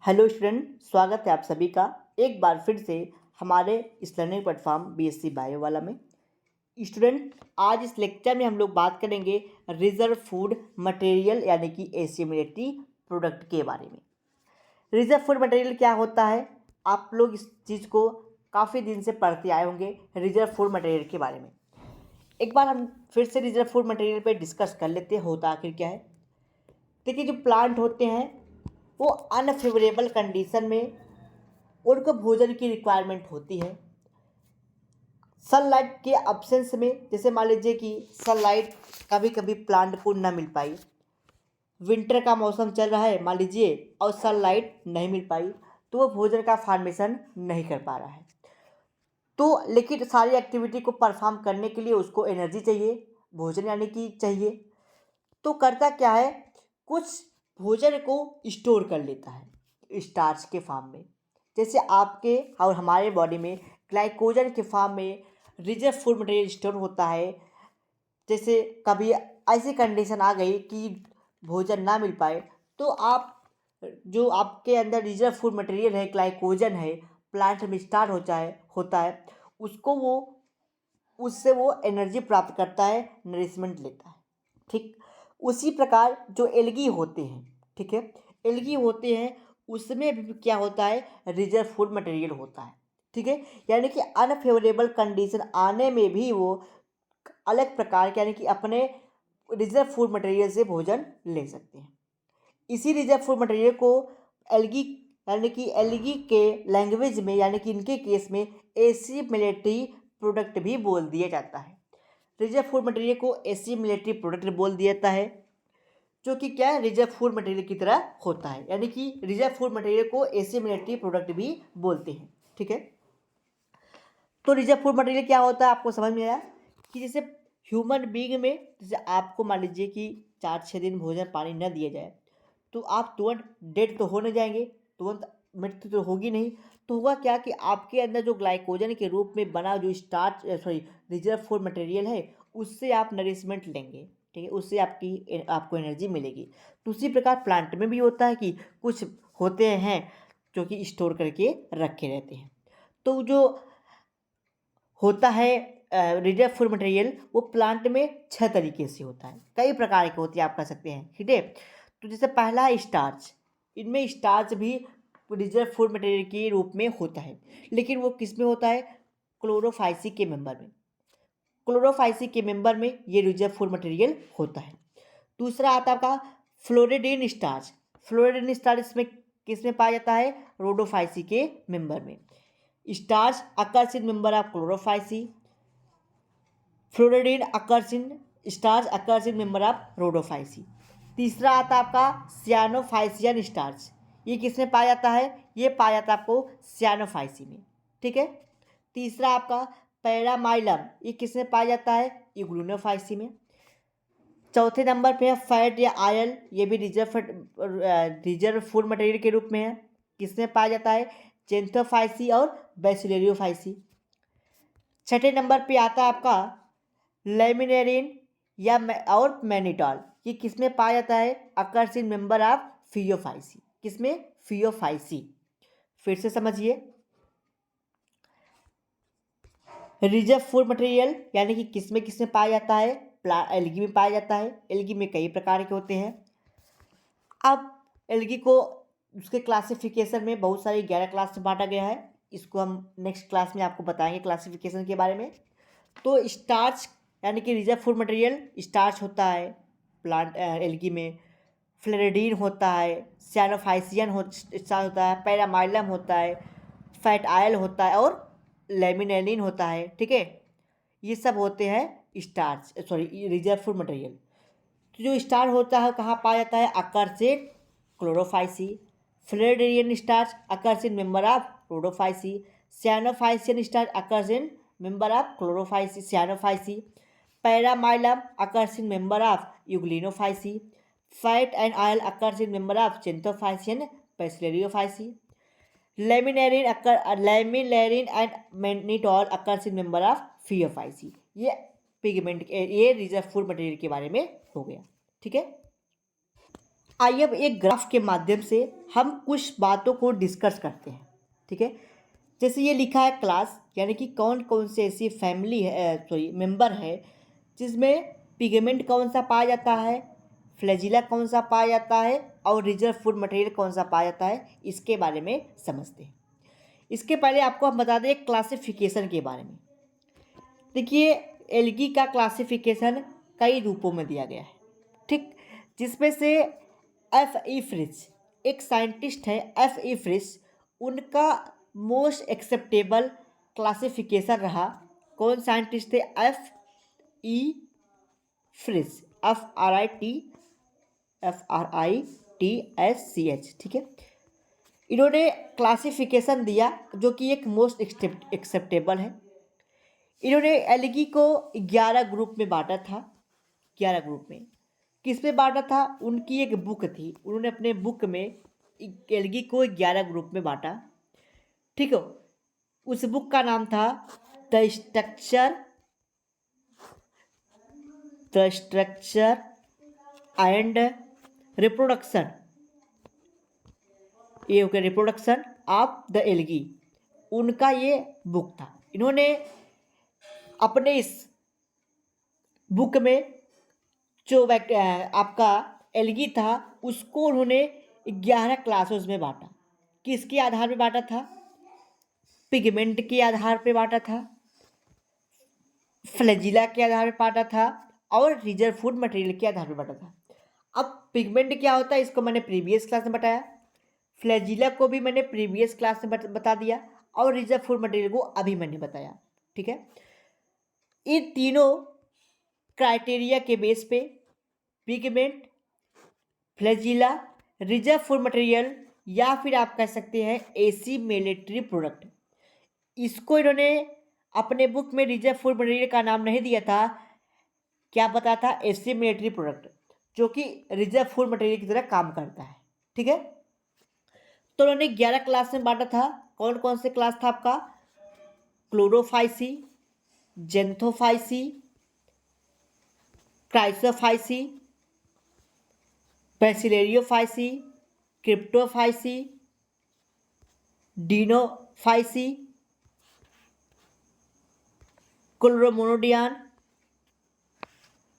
Hello student, स्वागत है आप सभी का एक बार फिर से हमारे इस लर्निंग प्लेटफॉर्म बीएससी बायो वाला में। स्टूडेंट, आज इस लेक्चर में हम लोग बात करेंगे रिजर्व फूड मटेरियल यानी कि एसिमिलेटरी प्रोडक्ट के बारे में। रिजर्व फूड मटेरियल क्या होता है? आप लोग इस चीज़ को काफ़ी दिन से पढ़ते आए होंगे रिजर्व फूड मटेरियल के बारे में। एक बार हम फिर से रिजर्व फूड मटेरियल पे डिस्कस कर लेते हैं, होता आखिर क्या है। देखिए, जो प्लांट होते हैं वो अनफेवरेबल कंडीशन में उनको भोजन की रिक्वायरमेंट होती है। सनलाइट के अब्सेंस में, जैसे मान लीजिए कि सनलाइट कभी कभी प्लांट को ना मिल पाई, विंटर का मौसम चल रहा है मान लीजिए और सनलाइट नहीं मिल पाई, तो वो भोजन का फॉर्मेशन नहीं कर पा रहा है। तो लेकिन सारी एक्टिविटी को परफॉर्म करने के लिए उसको एनर्जी चाहिए, भोजन यानी कि चाहिए। तो करता क्या है, कुछ भोजन को स्टोर कर लेता है स्टार्च के फॉर्म में। जैसे आपके और हमारे बॉडी में ग्लाइकोजन के फॉर्म में रिजर्व फूड मटेरियल स्टोर होता है। जैसे कभी ऐसी कंडीशन आ गई कि भोजन ना मिल पाए, तो आप जो आपके अंदर रिजर्व फूड मटेरियल है, ग्लाइकोजन है, प्लांट में स्टार होता है उसको वो उससे वो एनर्जी प्राप्त करता है, नरिशमेंट लेता है। ठीक उसी प्रकार जो एल्गी होते हैं, ठीक है, एल्गी होते हैं उसमें भी क्या होता है, रिजर्व फूड मटेरियल होता है। ठीक है, यानी कि अनफेवरेबल कंडीशन आने में भी वो अलग प्रकार के यानी कि अपने रिजर्व फूड मटेरियल से भोजन ले सकते हैं। इसी रिजर्व फूड मटेरियल को एल्गी यानी कि एल्गी के लैंग्वेज में यानी कि इनके केस में एसिमिलेटरी प्रोडक्ट भी बोल दिया जाता है। रिजर्व फूड मटेरियल को एसिमिलेटरी प्रोडक्ट बोल दिया जाता है, जो कि क्या है, रिजर्व फूड मटेरियल की तरह होता है। यानी कि रिजर्व फूड मटेरियल को एसिमिलेटरी प्रोडक्ट भी बोलते हैं। ठीक है, तो रिजर्व फूड मटेरियल क्या होता है आपको समझ में आया कि जैसे ह्यूमन बीइंग में, जैसे आपको मान लीजिए कि 4-6 दिन भोजन पानी न दिया जाए तो आप तुरंत डेड तो होने जाएंगे, तुरंत मृत्यु तो होगी नहीं। तो होगा क्या कि आपके अंदर जो ग्लाइकोजन के रूप में बना जो रिजर्व फूड मटेरियल है, उससे आप नरिशमेंट लेंगे। ठीक है, उससे आपको एनर्जी मिलेगी। तो उसी प्रकार प्लांट में भी होता है कि कुछ होते हैं जो कि स्टोर करके रखे रहते हैं। तो जो होता है रिजर्व फूड मटेरियल, वो प्लांट में 6 तरीके से होता है, कई प्रकार के होती है, आप कह सकते हैं। ठीक है, तो जैसे पहला है स्टार्च। इनमें स्टार्च भी रिजर्व फूड मटेरियल के रूप में होता है, लेकिन वो किस में होता है, क्लोरोफाइसी के मेंबर में। क्लोरोफाइसी के मेंबर में ये रिजर्व फूड मटेरियल होता है। दूसरा आता है आपका फ्लोरिडीन स्टार्च। फ्लोरिडीन स्टार्च इसमें किस में पाया जाता है, रोडोफाइसी के मेंबर में। Starch occurs in member of Chlorophyceae, floridean occurs in starch occurs in member of Rhodophyceae. तीसरा आता है आपका सियानोफाइसियन स्टार्च। ये किस में पाया जाता है, ये पाया जाता है आपको सियानोफाइसी में। ठीक है, तीसरा आपका पैरामाइलम, ये किस में पाया जाता है, इग्लूनोफाइसी में। चौथे नंबर पे है फैट या आयल, ये भी रिजर्व फूड मटेरियल के रूप में है। किसमें पाया जाता है, जेंथोफाइसी और बैसिलेरियोफाइसी। छठे नंबर पे आता है आपका लेमिनेरिन और मैनिटॉल, ये किसमें पाया जाता है, occurs in member of Phaeophyceae. किसमें, फियोफाइसी। फिर से समझिए, रिजर्व फूड मटेरियल यानी कि किसमें किसमें पाया जाता है, एल्गी में पाया जाता है। एल्गी में कई प्रकार के होते हैं। अब एल्गी को उसके क्लासिफिकेशन में बहुत सारी 11 क्लास में बांटा गया है। इसको हम नेक्स्ट क्लास में आपको बताएंगे क्लासिफिकेशन के बारे में। तो स्टार्च यानी कि रिजर्व फूड मटेरियल स्टार्च होता है प्लांट एल्गी में, फ्लोरिडीन होता है, सियानोफाइसियन स्टार्च होता है, पैरामाइलम होता है, फैट आयल होता है और लेमिनेलिन होता है। ठीक है, ये सब होते हैं रिजर्व फूड मटेरियल। तो जो स्टार होता है कहाँ पाया जाता है, occurs in Chlorophyceae. Floridean starch occurs in member of Rhodophyceae. Cyanophycean starch occurs in member of Chlorophyceae Cyanophyceae. Paramylum occurs in member of Euglenophyceae. Fat and oil occurs in member of Xanthophycean Bacillariophyceae. Laminarin and mannitol occurs in member of Phaeophyceae. ये reserve food material के बारे में हो गया। ठीक है, आइए अब एक ग्राफ के माध्यम से हम कुछ बातों को डिस्कस करते हैं, ठीक है। जैसे ये लिखा है क्लास, यानी कि कौन कौन से ऐसी फैमिली है, सॉरी मेंबर है जिसमें पिगमेंट कौन सा पाया जाता है, फ्लैजिला कौन सा पाया जाता है और रिजर्व फूड मटेरियल कौन सा पाया जाता है, इसके बारे में समझते हैं। इसके पहले आपको हम बता दें क्लासिफिकेशन के बारे में। देखिए, एल्गी का क्लासिफिकेशन कई रूपों में दिया गया है, ठीक, जिसमें से एफ ई फ्रिज, एक साइंटिस्ट है एफ ई फ्रिज, उनका मोस्ट एक्सेप्टेबल क्लासिफिकेशन रहा। कौन साइंटिस्ट थे? एफ ई फ्रिज, FRITSCH, ठीक है। इन्होंने क्लासिफिकेशन दिया जो कि एक मोस्ट एक्सेप्टेबल है। इन्होंने एल्गी को 11 ग्रुप में बांटा था। 11 ग्रुप में किस में बांटा था? उनकी एक बुक थी, उन्होंने अपने बुक में एल्गी को 11 ग्रुप में बांटा, ठीक है। उस बुक का नाम था द स्ट्रक्चर एंड रिप्रोडक्शन, ये हो गया रिप्रोडक्शन ऑफ द एल्गी, उनका ये बुक था। इन्होंने अपने इस बुक में जो आपका एल्गी था उसको उन्होंने 11 क्लासेस में बांटा। किसके आधार पर बांटा था? पिगमेंट के आधार पर बांटा था, फ्लैजिला के आधार पर बांटा था और रिजर्व फूड मटेरियल के आधार पर बांटा था। अब पिगमेंट क्या होता है इसको मैंने प्रीवियस क्लास में बताया, फ्लैजिला को भी मैंने प्रीवियस क्लास में बता दिया और रिजर्व फूड मटेरियल को अभी मैंने बताया, ठीक है। इन तीनों क्राइटेरिया के बेस पे pigment, flagella, reserve food material या फिर आप कह सकते हैं एसिमिलेटरी प्रोडक्ट, इसको इन्होंने अपने बुक में रिजर्व फूड मटेरियल का नाम नहीं दिया था, क्या पता था? एसिमिलेटरी प्रोडक्ट, जो कि रिजर्व फूड मटेरियल की तरह काम करता है, ठीक है। तो उन्होंने 11 क्लास में बांटा था। कौन कौन से क्लास था आपका? क्लोरोफाइसी, जेंथोफाइसी, क्राइसोफाइसी, बैसिलेरियोफाइसी, क्रिप्टोफाइसी, डिनोफाइसी, क्लोरोमोनोडियन,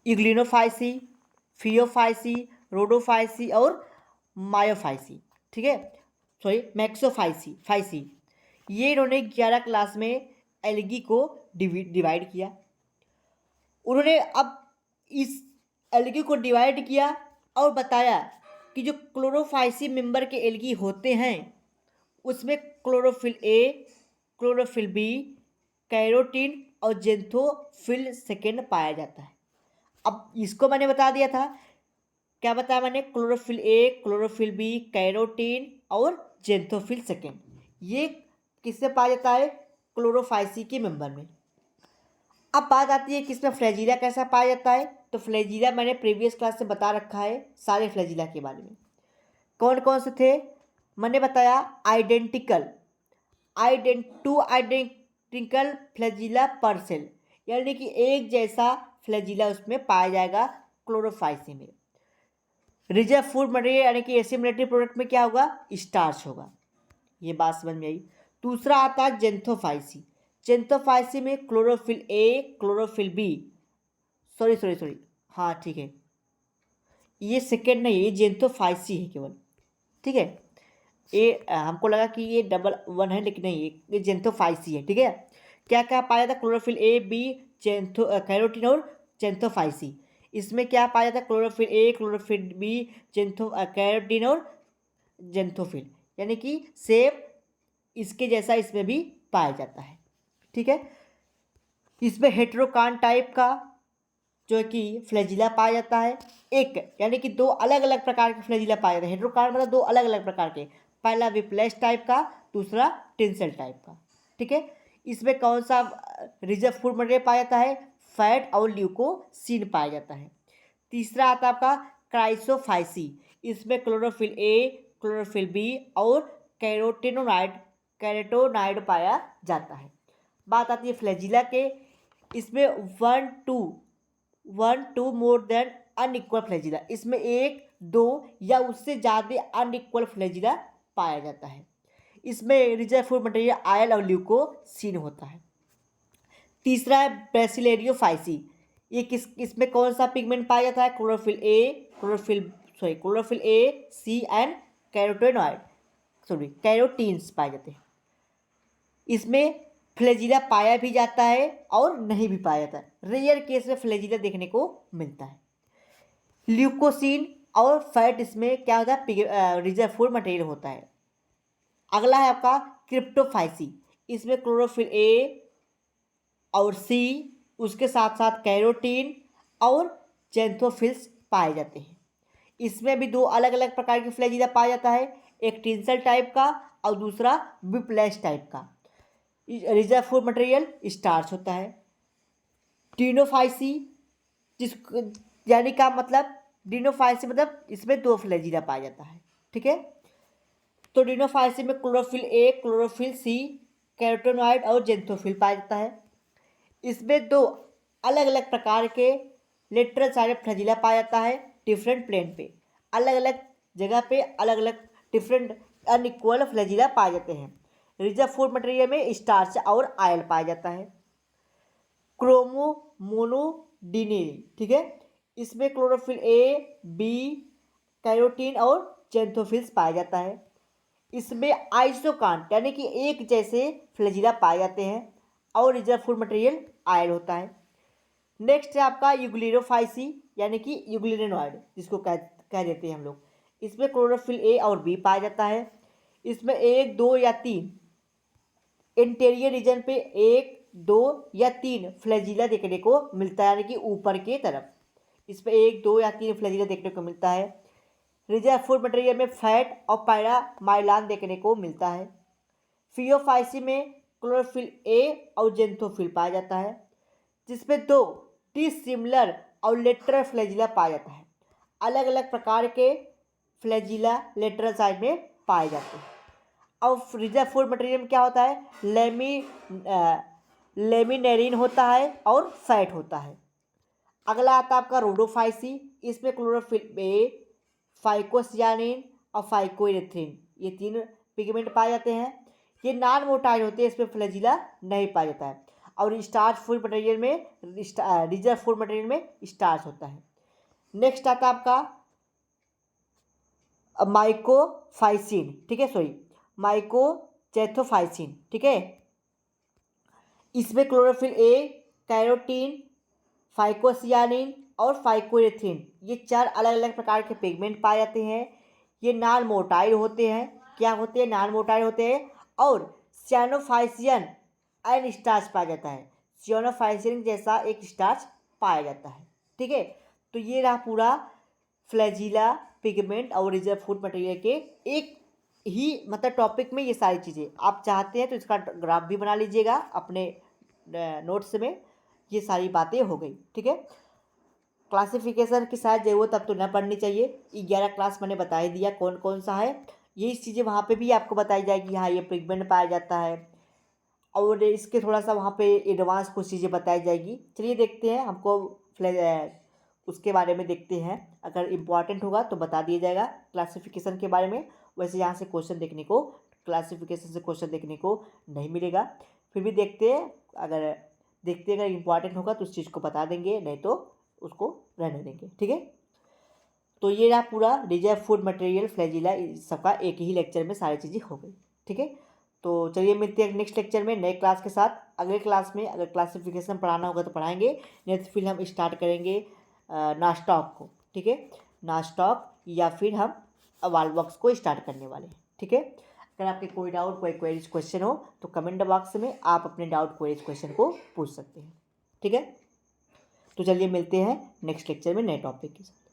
इग्लिनोफाइसी, फियोफाइसी, रोडोफाइसी और मायोफाइसी, ठीक है, सॉरी मैक्सोफाइसी। ये इन्होंने 11 क्लास में एल्गी को डिवाइड किया। उन्होंने अब इस एल्गी को डिवाइड किया और बताया कि जो क्लोरोफाइसी मेंबर के एल्गी होते हैं उसमें chlorophyll A, chlorophyll B, carotene और जेंथोफिल सेकेंड पाया जाता है। अब इसको मैंने बता दिया था, क्या बताया मैंने? Chlorophyll A, chlorophyll B, carotene और जेंथोफिल सेकेंड, ये किससे पाया जाता है? क्लोरोफाइसी के मेंबर में। अब बात आती है किसमें फ्लैजिला कैसा पाया जाता है, तो फ्लैजिला मैंने प्रीवियस क्लास से बता रखा है सारे फ्लैजिला के बारे में। कौन कौन से थे मैंने बताया? टू आइडेंटिकल फ्लैजिला पर सेल, यानी कि एक जैसा फ्लैजिला उसमें पाया जाएगा क्लोरोफाइसी में। रिजर्व फूड मटेरियल यानी कि एसिमिलेटरी प्रोडक्ट में क्या होगा? स्टार्च होगा। ये बात समझ में आई। दूसरा आता है जेंथोफाइसी। जेंथोफाइसी में chlorophyll A, chlorophyll B, sorry, हाँ ठीक है, ये सेकेंड नहीं, ये जेंथोफाइसी है केवल, ठीक है। ये हमको लगा कि ये डबल वन है, लेकिन नहीं, ये जेंथोफाइसी है, ठीक है। क्या क्या पाया था? क्लोरोफिल ए, बी, कैरोटीन और जेंथोफाइसी। इसमें क्या पाया था? Chlorophyll A, chlorophyll B, carotene और जेंथोफिल, यानी कि सेम इसके जैसा इसमें भी पाया जाता है, ठीक है। इसमें हेटेरोकान टाइप का जो कि फ्लैजिला पाया जाता है, एक यानी कि दो अलग अलग प्रकार के फ्लैजिला पाए जाते हैं। हेटेरोकान मतलब दो अलग अलग प्रकार के, पहला विप्लेश टाइप का, दूसरा टेंसल टाइप का, ठीक है। इसमें कौन सा रिजर्व फूड मटेरियल पाया जाता है? फैट और ल्यूकोसिन पाया जाता है। तीसरा आता है आपका क्राइसोफाइसी। इसमें क्लोरोफिल ए, क्लोरोफिल बी और कैरोटेनोइड पाया जाता है। बात आती है फ्लैजिला के, इसमें one two more than unequal flagella, इसमें एक दो या उससे ज़्यादा अनइक्वल फ्लैजिला पाया जाता है। इसमें रिजर्व फूड मटेरियल आयल और ल्यूकोसिन होता है। तीसरा है बेसिलेरियोफाइसी। ये इसमें कौन सा पिगमेंट पाया जाता है? Chlorophyll A C and carotenes पाए जाते हैं। इसमें फ्लैजिला पाया भी जाता है और नहीं भी पाया जाता है। रेयर केस में फ्लैजिला देखने को मिलता है। ल्यूकोसिन और फैट इसमें क्या होता है? रिजर्व फूड मटेरियल होता है। अगला है आपका क्रिप्टोफाइसी। इसमें क्लोरोफिल ए और सी, उसके साथ साथ कैरोटीन और जैंथोफिल्स पाए जाते हैं। इसमें भी दो अलग अलग प्रकार की फ्लैजिला पाया जाता है, एक टिंसल टाइप का और दूसरा विप्लैश टाइप का। रिजर्व फूड मटेरियल स्टार्च होता है। डिनोफाइसी यानी का मतलब डिनोफाइसी मतलब इसमें दो फ्लैजिला पाया जाता है। ठीक है, तो डिनोफाइसी में chlorophyll A, chlorophyll C, carotenoid और जेंथोफिल पाया जाता है। इसमें दो अलग अलग प्रकार के लेटरल साइड फ्लैजिला पाया जाता है डिफरेंट प्लेन पे। अलग अलग जगह पे अलग अलग डिफरेंट अनइक्वल फ्लैजिला पाए जाते हैं। रिजर्व फूड मटेरियल में स्टार्च और आयल पाया जाता है। क्रोमोमोनोडिनिल, ठीक है, इसमें क्लोरोफिल ए, बी, कैरोटीन और जेंथोफिल्स पाया जाता है। इसमें आइसोकांट यानी कि एक जैसे फ्लैजिला पाए जाते हैं और रिजर्व फूड मटेरियल आयल होता है। नेक्स्ट है आपका यूग्लिनोफाइसी यानी कि यूग्लिनोइड जिसको कह देते हैं हम लोग। इसमें क्लोरोफिल ए और बी पाया जाता है। इसमें एक, दो या तीन इंटीरियर रीजन पे एक, दो या तीन फ्लैजिला देखने को मिलता है, यानी कि ऊपर की तरफ इसमें एक, दो या तीन फ्लैजिला देखने को मिलता है। रिजर्व फूड मटेरियल में फैट और पैरामाइलान देखने को मिलता है। फियोफाइसी में क्लोरोफिल ए और जेंथोफिल पाया जाता है, जिसमें दो डिसिमिलर और लेटरल फ्लैजिला पाया जाता है। अलग अलग प्रकार के फ्लैजिला लेटरल साइड में पाए जाते हैं। और रिजर्व फूड मटेरियल में क्या होता है? लेमिनेरिन होता है और फैट होता है। अगला आता है आपका रोडोफाइसी। इसमें क्लोरोफिल ए, फाइकोसियानिन और फाइकोइरेथ्रिन ये तीन पिगमेंट पाए जाते हैं। ये नॉन मोटाइल होते हैं, इसमें फ्लैजिला नहीं पाया जाता है। और स्टार्च फूड मटेरियल में रिजर्व फूड मटेरियल में स्टार्च होता है। नेक्स्ट आता है आपका माइकोफाइसिन, ठीक है, माइकोचैथोफाइसिन, ठीक है। इसमें क्लोरोफिल ए, कैरोटीन, फाइकोसियानिन और फाइकोइरेथ्रिन ये चार अलग अलग प्रकार के पिगमेंट पाए जाते हैं। ये नॉन मोटाइल होते हैं। क्या होते हैं? नॉन मोटाइल होते हैं। और सियानोफाइसियन एंड स्टार्च पाया जाता है। सियानोफाइसियन जैसा एक स्टार्च पाया जाता है। ठीक है, तो ये रहा पूरा फ्लैजिला, पिगमेंट और रिजर्व फूड मटेरियल के एक ही मतलब टॉपिक में ये सारी चीज़ें। आप चाहते हैं तो इसका ग्राफ भी बना लीजिएगा अपने नोट्स में। ये सारी बातें हो गई। ठीक है, क्लासिफिकेशन की शायद ज़रूरत अब तो न पड़नी चाहिए। 11 क्लास मैंने बता ही दिया कौन कौन सा है। यही चीज़ें वहाँ पे भी आपको बताई जाएगी। हाँ, ये पिगमेंट पाया जाता है और इसके थोड़ा सा वहाँ पे एडवांस कुछ चीज़ें बताई जाएगी। चलिए देखते हैं, हमको उसके बारे में देखते हैं। अगर इम्पॉर्टेंट होगा तो बता दिया जाएगा क्लासिफिकेशन के बारे में। वैसे यहाँ से क्वेश्चन देखने को, क्लासिफिकेशन से क्वेश्चन देखने को नहीं मिलेगा। फिर भी देखते हैं, अगर इम्पॉर्टेंट होगा तो उस चीज़ को बता देंगे, नहीं तो उसको रहने देंगे। ठीक है, तो ये रहा पूरा रिजर्व फूड मटेरियल, फ्लैजिला, सबका एक ही लेक्चर में सारी चीज़ें हो गई। ठीक है, तो चलिए मिलते हैं नेक्स्ट लेक्चर में नए क्लास के साथ। अगले क्लास में अगर क्लासिफिकेशन पढ़ाना होगा तो पढ़ाएंगे, नहीं तो फिर हम स्टार्ट करेंगे नास्टॉक को। ठीक है, नास्टॉक या फिर हम वॉल्वॉक्स को स्टार्ट करने वाले हैं। ठीक है, अगर आपके कोई डाउट, कोई क्वेरीज, क्वेश्चन हो तो कमेंट बॉक्स में आप अपने डाउट, क्वेरीज, क्वेश्चन को पूछ सकते हैं। ठीक है, तो चलिए मिलते हैं नेक्स्ट लेक्चर में नए टॉपिक के साथ।